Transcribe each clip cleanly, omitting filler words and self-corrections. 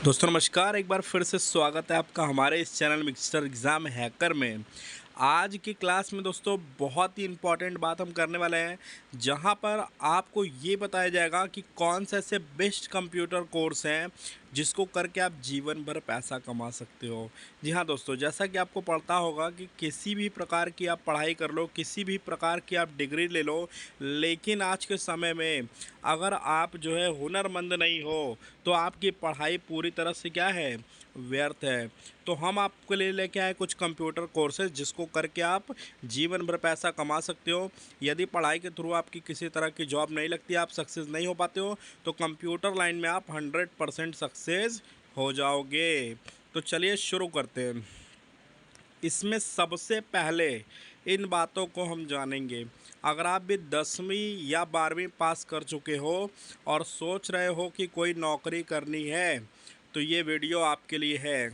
दोस्तों नमस्कार। एक बार फिर से स्वागत है आपका हमारे इस चैनल मिस्टर एग्ज़ाम हैकर में। आज की क्लास में दोस्तों बहुत ही इम्पॉर्टेंट बात हम करने वाले हैं, जहां पर आपको ये बताया जाएगा कि कौन से ऐसे बेस्ट कंप्यूटर कोर्स हैं जिसको करके आप जीवन भर पैसा कमा सकते हो। जी हाँ दोस्तों, जैसा कि आपको पता होगा कि किसी भी प्रकार की आप पढ़ाई कर लो, किसी भी प्रकार की आप डिग्री ले लो, लेकिन आज के समय में अगर आप जो है हुनरमंद नहीं हो तो आपकी पढ़ाई पूरी तरह से क्या है, व्यर्थ है। तो हम आपके लिए लेके आए कुछ कंप्यूटर कोर्सेज जिसको करके आप जीवन भर पैसा कमा सकते हो। यदि पढ़ाई के थ्रू आपकी किसी तरह की जॉब नहीं लगती, आप सक्सेस नहीं हो पाते हो, तो कंप्यूटर लाइन में आप 100% सक्सेस हो जाओगे। तो चलिए शुरू करते हैं। इसमें सबसे पहले इन बातों को हम जानेंगे। अगर आप भी 10वीं या 12वीं पास कर चुके हो और सोच रहे हो कि कोई नौकरी करनी है, तो ये वीडियो आपके लिए है,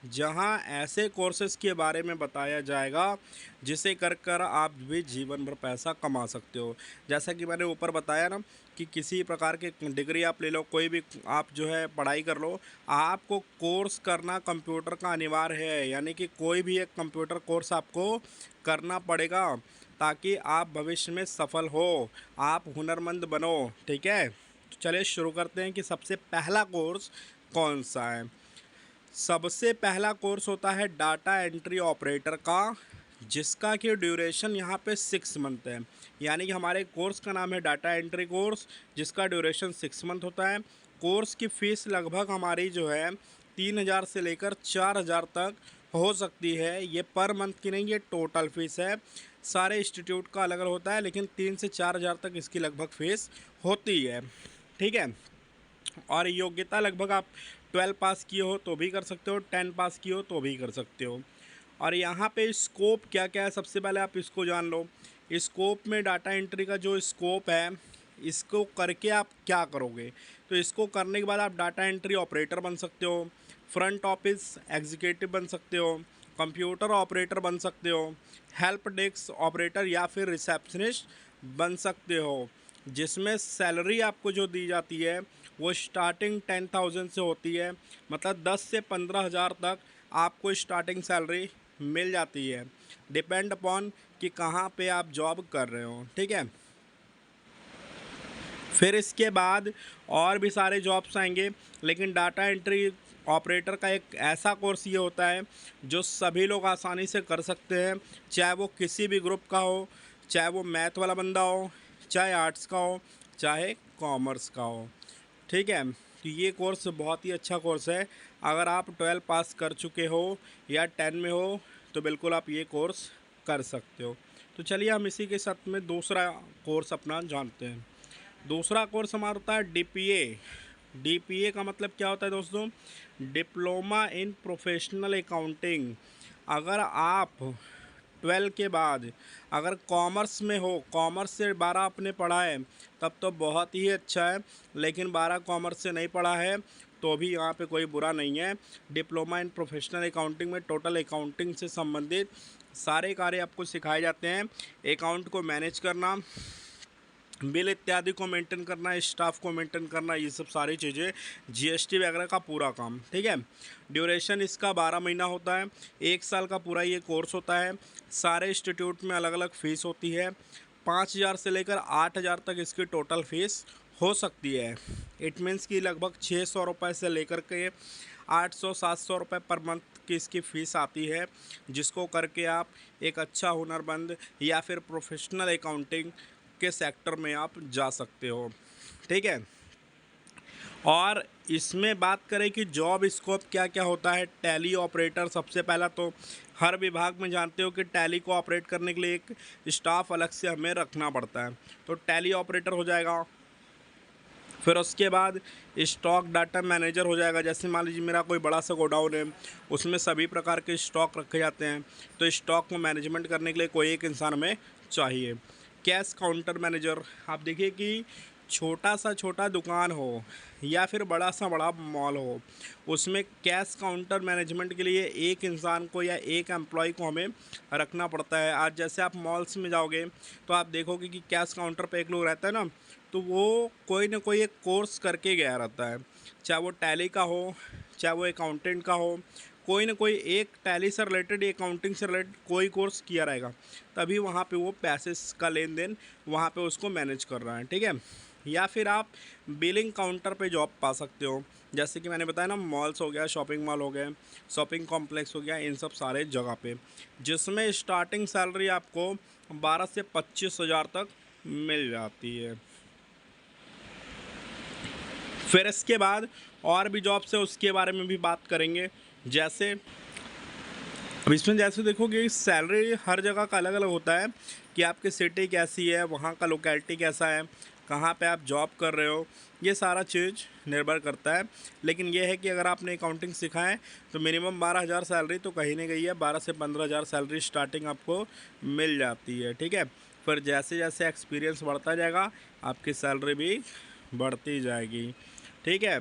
जहां ऐसे कोर्सेज़ के बारे में बताया जाएगा जिसे कर कर आप भी जीवन भर पैसा कमा सकते हो। जैसा कि मैंने ऊपर बताया ना कि किसी प्रकार के डिग्री आप ले लो, कोई भी आप जो है पढ़ाई कर लो, आपको कोर्स करना कंप्यूटर का अनिवार्य है। यानी कि कोई भी एक कंप्यूटर कोर्स आपको करना पड़ेगा ताकि आप भविष्य में सफल हो, आप हुनरमंद बनो। ठीक है, तो चलिए शुरू करते हैं कि सबसे पहला कोर्स कौन सा है। सबसे पहला कोर्स होता है डाटा एंट्री ऑपरेटर का, जिसका कि ड्यूरेशन यहाँ पे 6 मंथ है। यानी कि हमारे कोर्स का नाम है डाटा एंट्री कोर्स, जिसका ड्यूरेशन 6 मंथ होता है। कोर्स की फ़ीस लगभग हमारी जो है 3,000 से लेकर 4,000 तक हो सकती है। ये पर मंथ की नहीं, ये टोटल फ़ीस है। सारे इंस्टीट्यूट का अलग अलग होता है, लेकिन 3 से 4,000 तक इसकी लगभग फ़ीस होती है। ठीक है, और योग्यता लगभग आप 12 पास किए हो तो भी कर सकते हो, 10 पास किए हो तो भी कर सकते हो। और यहाँ पे स्कोप क्या क्या है, सबसे पहले आप इसको जान लो। स्कोप में डाटा एंट्री का जो स्कोप है, इसको करके आप क्या करोगे, तो इसको करने के बाद आप डाटा एंट्री ऑपरेटर बन सकते हो, फ्रंट ऑफिस एग्जीक्यूटिव बन सकते हो, कंप्यूटर ऑपरेटर बन सकते हो, हेल्प डेस्क ऑपरेटर या फिर रिसेप्शनिस्ट बन सकते हो। जिसमें सैलरी आपको जो दी जाती है वो स्टार्टिंग 10,000 से होती है। मतलब 10 से 15,000 तक आपको स्टार्टिंग सैलरी मिल जाती है, डिपेंड अपॉन कि कहाँ पे आप जॉब कर रहे हो। ठीक है, फिर इसके बाद और भी सारे जॉब्स आएंगे, लेकिन डाटा एंट्री ऑपरेटर का एक ऐसा कोर्स ये होता है जो सभी लोग आसानी से कर सकते हैं, चाहे वो किसी भी ग्रुप का हो, चाहे वो मैथ वाला बंदा हो, चाहे आर्ट्स का हो, चाहे कॉमर्स का हो। ठीक है, तो ये कोर्स बहुत ही अच्छा कोर्स है। अगर आप 12 पास कर चुके हो या 10 में हो तो बिल्कुल आप ये कोर्स कर सकते हो। तो चलिए हम इसी के साथ में दूसरा कोर्स अपना जानते हैं। दूसरा कोर्स हमारा होता है डीपीए। डीपीए का मतलब क्या होता है दोस्तों, डिप्लोमा इन प्रोफेशनल अकाउंटिंग। अगर आप 12 के बाद अगर कॉमर्स में हो, कॉमर्स से 12 आपने पढ़ा है, तब तो बहुत ही अच्छा है। लेकिन 12 कॉमर्स से नहीं पढ़ा है तो भी यहाँ पे कोई बुरा नहीं है। डिप्लोमा इन प्रोफेशनल अकाउंटिंग में टोटल अकाउंटिंग से संबंधित सारे कार्य आपको सिखाए जाते हैं। अकाउंट को मैनेज करना, बिल इत्यादि को मेंटेन करना, स्टाफ को मेंटेन करना, ये सब सारी चीज़ें, जीएसटी वगैरह का पूरा काम। ठीक है, ड्यूरेशन इसका 12 महीना होता है, 1 साल का पूरा ये कोर्स होता है। सारे इंस्टीट्यूट में अलग अलग फ़ीस होती है। 5,000 से लेकर 8,000 तक इसकी टोटल फ़ीस हो सकती है। इट मीन्स कि लगभग 600 रुपये से लेकर के 800-700 रुपये पर मंथ की इसकी फ़ीस आती है, जिसको करके आप एक अच्छा हुनरमंद या फिर प्रोफेशनल अकाउंटिंग के सेक्टर में आप जा सकते हो। ठीक है, और इसमें बात करें कि जॉब स्कोप क्या क्या होता है। टैली ऑपरेटर, सबसे पहला तो हर विभाग में जानते हो कि टैली को ऑपरेट करने के लिए एक स्टाफ अलग से हमें रखना पड़ता है, तो टैली ऑपरेटर हो जाएगा। फिर उसके बाद स्टॉक डाटा मैनेजर हो जाएगा। जैसे मान लीजिए मेरा कोई बड़ा सा गोडाउन है, उसमें सभी प्रकार के स्टॉक रखे जाते हैं, तो स्टॉक को मैनेजमेंट करने के लिए कोई एक इंसान हमें चाहिए। कैश काउंटर मैनेजर, आप देखिए कि छोटा सा छोटा दुकान हो या फिर बड़ा सा बड़ा मॉल हो, उसमें कैश काउंटर मैनेजमेंट के लिए एक इंसान को या एक एम्प्लॉय को हमें रखना पड़ता है। आज जैसे आप मॉल्स में जाओगे तो आप देखोगे कि कैश काउंटर पे एक लोग रहता है ना, तो वो कोई ना कोई एक कोर्स करके गया रहता है, चाहे वो टैली का हो, चाहे वो अकाउंटेंट का हो, कोई ना कोई एक टैली से रिलेटेड, अकाउंटिंग से रिलेटेड कोई कोर्स किया रहेगा, तभी वहाँ पे वो पैसे का लेन देन वहाँ पे उसको मैनेज कर रहा है, ठीक है। या फिर आप बिलिंग काउंटर पे जॉब पा सकते हो, जैसे कि मैंने बताया ना, मॉल्स हो गया, शॉपिंग मॉल हो गए, शॉपिंग कॉम्प्लेक्स हो गया, इन सब सारे जगह पे, जिसमें स्टार्टिंग सैलरी आपको 12 से 25 हज़ार तक मिल जाती है। फिर इसके बाद और भी जॉब्स है, उसके बारे में भी बात करेंगे। जैसे अब इसमें जैसे देखोगे सैलरी हर जगह का अलग अलग होता है कि आपकी सिटी कैसी है, वहाँ का लोकेलिटी कैसा है, कहाँ पे आप जॉब कर रहे हो, ये सारा चीज़ निर्भर करता है। लेकिन ये है कि अगर आपने अकाउंटिंग सीखा है तो मिनिमम 12 हज़ार सैलरी तो कहीं नहीं गई है, 12 से 15 हज़ार सैलरी स्टार्टिंग आपको मिल जाती है, ठीक है। फिर जैसे जैसे एक्सपीरियंस बढ़ता जाएगा आपकी सैलरी भी बढ़ती जाएगी, ठीक है।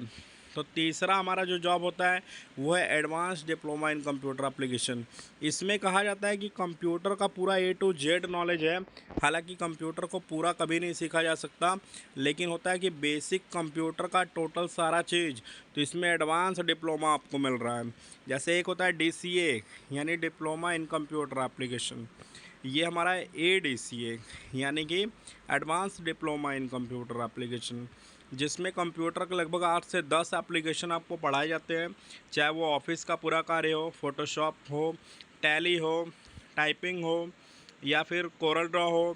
तो तीसरा हमारा जो जॉब होता है वो है advance diploma in computer application. इसमें कहा जाता है कि कंप्यूटर का पूरा A to Z नॉलेज है। हालांकि कंप्यूटर को पूरा कभी नहीं सीखा जा सकता, लेकिन होता है कि बेसिक कंप्यूटर का टोटल सारा चीज़, तो इसमें एडवांस डिप्लोमा आपको मिल रहा है। जैसे एक होता है DCA यानी डिप्लोमा इन कंप्यूटर एप्लीकेशन, ये हमारा ADCA यानी कि advance diploma in computer application, जिसमें कंप्यूटर के लगभग 8 से 10 एप्लीकेशन आपको पढ़ाए जाते हैं। चाहे वो ऑफिस का पूरा कार्य हो, फोटोशॉप हो, टैली हो, टाइपिंग हो, या फिर कोरल ड्रॉ हो,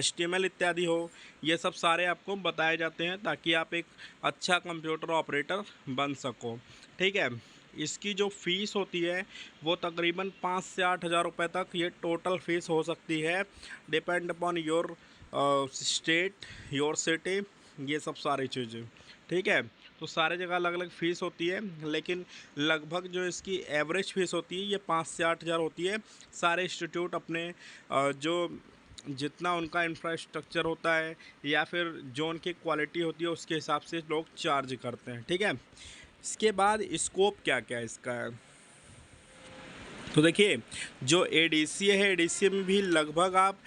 HTML इत्यादि हो, ये सब सारे आपको बताए जाते हैं ताकि आप एक अच्छा कंप्यूटर ऑपरेटर बन सको, ठीक है। इसकी जो फ़ीस होती है वो तकरीबन 5 से 8 हज़ार रुपये तक ये टोटल फ़ीस हो सकती है, depend upon your state, your city, ये सब सारी चीज़ें, ठीक है। तो सारे जगह अलग अलग फ़ीस होती है, लेकिन लगभग जो इसकी एवरेज फ़ीस होती है ये 5 से 8 हज़ार होती है। सारे इंस्टीट्यूट अपने जो जितना उनका इंफ्रास्ट्रक्चर होता है या फिर जो उनकी क्वालिटी होती है उसके हिसाब से लोग चार्ज करते हैं, ठीक है। इसके बाद स्कोप क्या क्या इसका है, तो देखिए जो ADCA है, ADCA में भी लगभग आप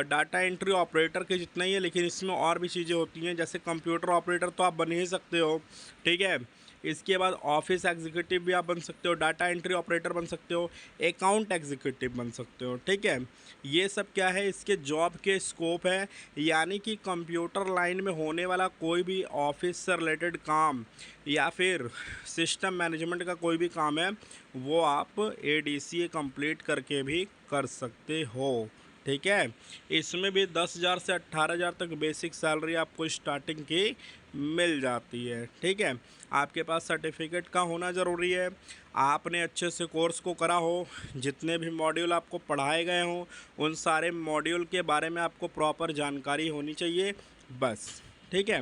डाटा एंट्री ऑपरेटर के जितना ही है, लेकिन इसमें और भी चीज़ें होती हैं। जैसे कंप्यूटर ऑपरेटर तो आप बन ही सकते हो, ठीक है। इसके बाद ऑफिस एग्जीक्यूटिव भी आप बन सकते हो, डाटा एंट्री ऑपरेटर बन सकते हो, अकाउंट एग्जीक्यूटिव बन सकते हो, ठीक है। ये सब क्या है, इसके जॉब के स्कोप है, यानी कि कंप्यूटर लाइन में होने वाला कोई भी ऑफिस से रिलेटेड काम या फिर सिस्टम मैनेजमेंट का कोई भी काम है वो आप ADCA कंप्लीट करके भी कर सकते हो, ठीक है। इसमें भी 10 हज़ार से 18 हज़ार तक बेसिक सैलरी आपको स्टार्टिंग की मिल जाती है, ठीक है। आपके पास सर्टिफिकेट का होना ज़रूरी है, आपने अच्छे से कोर्स को करा हो, जितने भी मॉड्यूल आपको पढ़ाए गए हों उन सारे मॉड्यूल के बारे में आपको प्रॉपर जानकारी होनी चाहिए, बस, ठीक है।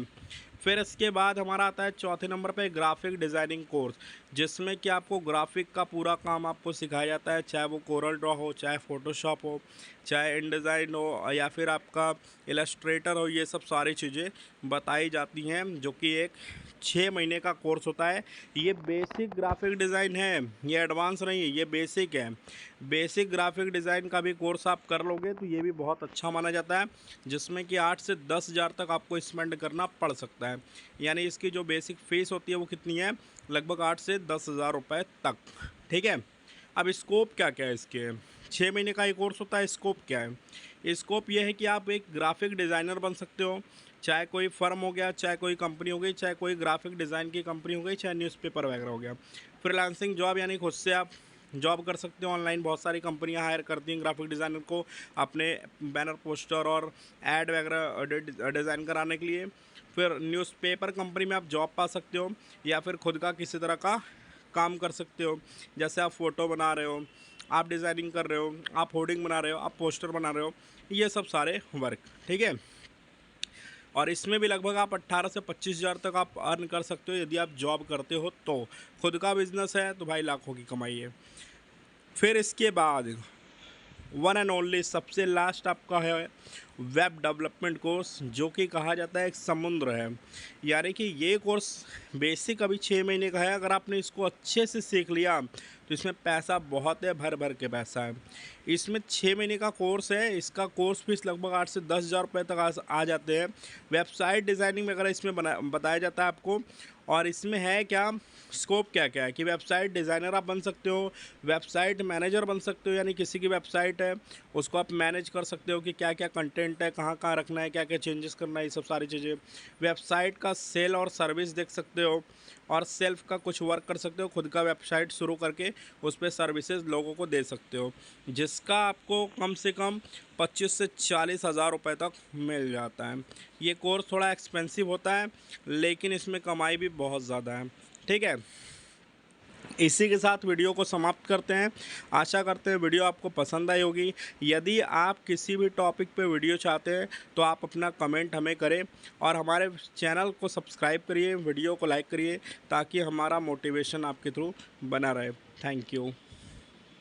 फिर इसके बाद हमारा आता है चौथे नंबर पे ग्राफिक डिज़ाइनिंग कोर्स, जिसमें कि आपको ग्राफिक का पूरा काम आपको सिखाया जाता है, चाहे वो कोरल ड्रॉ हो, चाहे फ़ोटोशॉप हो, चाहे इनडिज़ाइन हो, या फिर आपका इलस्ट्रेटर हो, ये सब सारी चीज़ें बताई जाती हैं, जो कि एक 6 महीने का कोर्स होता है। ये बेसिक ग्राफिक डिज़ाइन है, ये एडवांस नहीं है, ये बेसिक है। बेसिक ग्राफिक डिज़ाइन का भी कोर्स आप कर लोगे तो ये भी बहुत अच्छा माना जाता है, जिसमें कि 8 से 10 हज़ार तक आपको स्पेंड करना पड़ सकता है। यानी इसकी जो बेसिक फ़ीस होती है वो कितनी है, लगभग 8 से 10 हज़ार रुपये तक, ठीक है। अब स्कोप क्या क्या है इसके, 6 महीने का ये कोर्स होता है। स्कोप क्या है, स्कोप ये है कि आप एक ग्राफिक डिज़ाइनर बन सकते हो, चाहे कोई फर्म हो गया, चाहे कोई कंपनी हो गई, चाहे कोई ग्राफिक डिज़ाइन की कंपनी हो गई, चाहे न्यूज़पेपर वगैरह हो गया। फ्रीलांसिंग जॉब यानी खुद से आप जॉब कर सकते हो ऑनलाइन, बहुत सारी कंपनियां हायर करती हैं ग्राफिक डिज़ाइनर को अपने बैनर, पोस्टर और ऐड वगैरह डिज़ाइन कराने के लिए। फिर न्यूज़पेपर कंपनी में आप जॉब पा सकते हो, या फिर खुद का किसी तरह का काम कर सकते हो, जैसे आप फ़ोटो बना रहे हो, आप डिज़ाइनिंग कर रहे हो, आप होर्डिंग बना रहे हो, आप पोस्टर बना रहे हो, ये सब सारे वर्क, ठीक है। और इसमें भी लगभग आप 18 से 25 हज़ार तक आप अर्न कर सकते हो यदि आप जॉब करते हो तो। खुद का बिजनेस है तो भाई लाखों की कमाई है। फिर इसके बाद वन एंड ओनली सबसे लास्ट आपका है वेब डेवलपमेंट कोर्स, जो कि कहा जाता है एक समुद्र है। यानी कि ये कोर्स बेसिक अभी 6 महीने का है, अगर आपने इसको अच्छे से सीख लिया तो इसमें पैसा बहुत है, भर भर के पैसा है। इसमें 6 महीने का कोर्स है, इसका कोर्स फीस लगभग 8 से 10 हज़ार रुपये तक आ जाते हैं। वेबसाइट डिज़ाइनिंग वगैरह इसमें बताया जाता है आपको, और इसमें है क्या, स्कोप क्या क्या है कि वेबसाइट डिज़ाइनर आप बन सकते हो, वेबसाइट मैनेजर बन सकते हो, यानी किसी की वेबसाइट है उसको आप मैनेज कर सकते हो कि क्या क्या कंटेंट है, कहाँ कहाँ रखना है, क्या क्या चेंजेस करना है, ये सब सारी चीज़ें। वेबसाइट का सेल और सर्विस देख सकते हो, और सेल्फ का कुछ वर्क कर सकते हो, खुद का वेबसाइट शुरू करके उस पर सर्विसेज लोगों को दे सकते हो, जिसका आपको कम से कम 25 से 40 हज़ार रुपये तक मिल जाता है। ये कोर्स थोड़ा एक्सपेंसिव होता है, लेकिन इसमें कमाई भी बहुत ज़्यादा है। ठीक है, इसी के साथ वीडियो को समाप्त करते हैं। आशा करते हैं वीडियो आपको पसंद आई होगी। यदि आप किसी भी टॉपिक पे वीडियो चाहते हैं तो आप अपना कमेंट हमें करें, और हमारे चैनल को सब्सक्राइब करिए, वीडियो को लाइक करिए, ताकि हमारा मोटिवेशन आपके थ्रू बना रहे। Thank you.